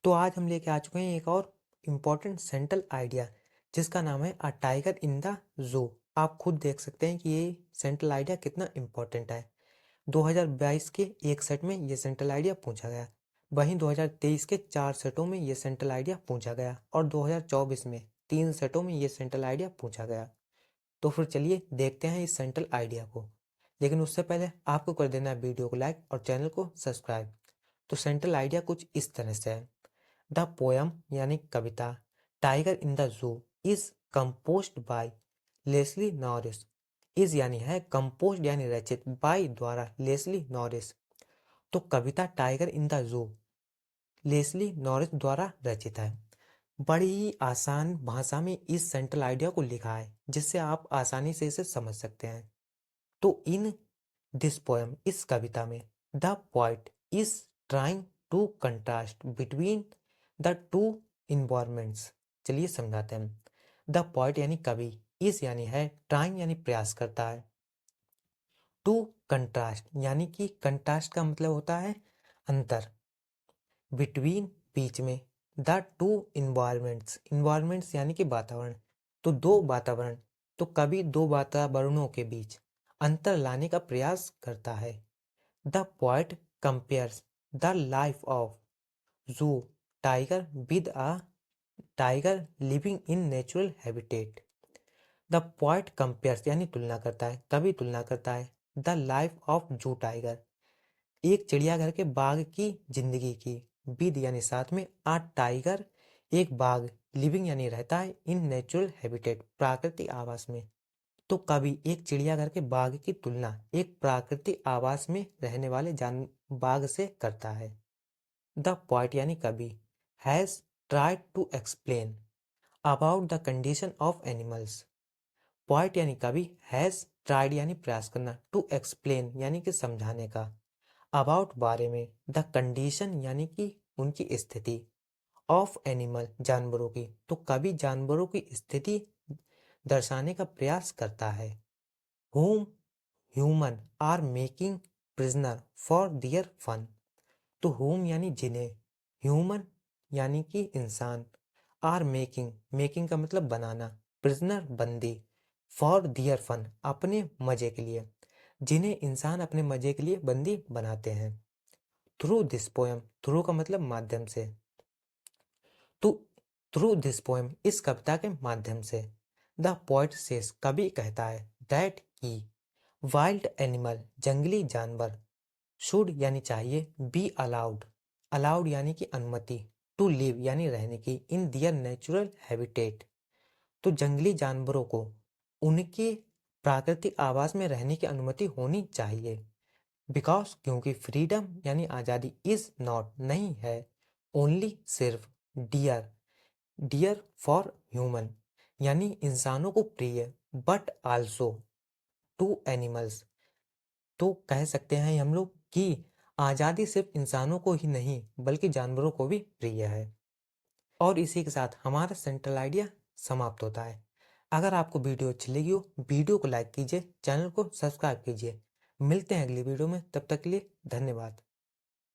तो आज हम लेके आ चुके हैं एक और इम्पॉर्टेंट सेंट्रल आइडिया जिसका नाम है अ टाइगर इन द जू। आप खुद देख सकते हैं कि ये सेंट्रल आइडिया कितना इम्पोर्टेंट है। 2022 के एक सेट में ये सेंट्रल आइडिया पूछा गया, वहीं 2023 के 4 सेटों में ये सेंट्रल आइडिया पूछा गया और 2024 में 3 सेटों में ये सेंट्रल आइडिया पूछा गया। तो फिर चलिए देखते हैं इस सेंट्रल आइडिया को, लेकिन उससे पहले आपको कर देना है वीडियो को लाइक और चैनल को सब्सक्राइब। तो सेंट्रल आइडिया कुछ इस तरह से है। द पोयम यानी कविता tiger in the zoo is composed by Leslie Norris. Is यानी है, कंपोज्ड यानी रचित, बाय द्वारा लेस्ली नॉरिस। तो कविता tiger in the zoo Leslie Norris द्वारा रचित है। बड़ी ही आसान भाषा में इस सेंट्रल आइडिया को लिखा है जिससे आप आसानी से इसे समझ सकते हैं। तो इन दिस पोयम, इस कविता में, the poet is trying to contrast between the two environments. चलिए समझाते हैं। द पोइट यानी कवि, इस यानी है, ट्राइंग यानी प्रयास करता है, टू कंट्रास्ट यानी कि कंट्रास्ट का मतलब होता है अंतर, बिटवीन बीच में, द टू इन्वायरमेंट्स, इन्वायरमेंट्स यानी कि वातावरण, तो दो वातावरण, तो कवि दो वातावरणों के बीच अंतर लाने का प्रयास करता है। The poet compares the life of zoo tiger with a tiger living in natural habitat. The poet compares यानी तुलना करता है, कवि तुलना करता है, the life of zoo tiger, एक चिड़ियाघर के बाघ की जिंदगी की, विद यानी साथ में, आ टाइगर एक बाघ, लिविंग यानी रहता है, इन नेचुरल हैबिटेट प्राकृतिक आवास में। तो कवि एक चिड़ियाघर के बाघ की तुलना एक प्राकृतिक आवास में रहने वाले जान बाघ से करता है। द पोएट यानी कवि has tried to explain about the condition of animals. Poet यानी कवि हैज ट्राइड यानी प्रयास करना, टू एक्सप्लेन यानी कि समझाने का, अबाउट बारे में, द कंडीशन यानी कि उनकी स्थिति, ऑफ एनिमल जानवरों की, तो कवि जानवरों की स्थिति दर्शाने का प्रयास करता है। whom human are making prisoner for their fun। तो whom यानी जिन्हें, human यानी कि इंसान, are making, making का मतलब बनाना, prisoner बंदी, for their fun अपने मजे के लिए, जिन्हें इंसान अपने मजे के लिए बंदी बनाते हैं। थ्रू दिस पोएम, थ्रू का मतलब माध्यम से, तो थ्रू दिस पोएम इस कविता के माध्यम से, द पोएट सेज कवि कहता है, दैट की वाइल्ड एनिमल जंगली जानवर, शुड यानी चाहिए, बी अलाउड, अलाउड यानी कि अनुमति, टू लिव यानी रहने की, इन दियर नेचुरल हैबिटेट, तो जंगली जानवरों को उनके प्राकृतिक आवास में रहने की अनुमति होनी चाहिए। बिकॉज क्योंकि फ्रीडम यानी आज़ादी इज नॉट नहीं है, ओनली सिर्फ, डियर, डियर फॉर ह्यूमन यानी इंसानों को प्रिय, बट आल्सो टू एनिमल्स, तो कह सकते हैं हम लोग कि आज़ादी सिर्फ इंसानों को ही नहीं बल्कि जानवरों को भी प्रिय है। और इसी के साथ हमारा सेंट्रल आइडिया समाप्त होता है। अगर आपको वीडियो अच्छी लगी हो, वीडियो को लाइक कीजिए, चैनल को सब्सक्राइब कीजिए। मिलते हैं अगली वीडियो में, तब तक के लिए धन्यवाद।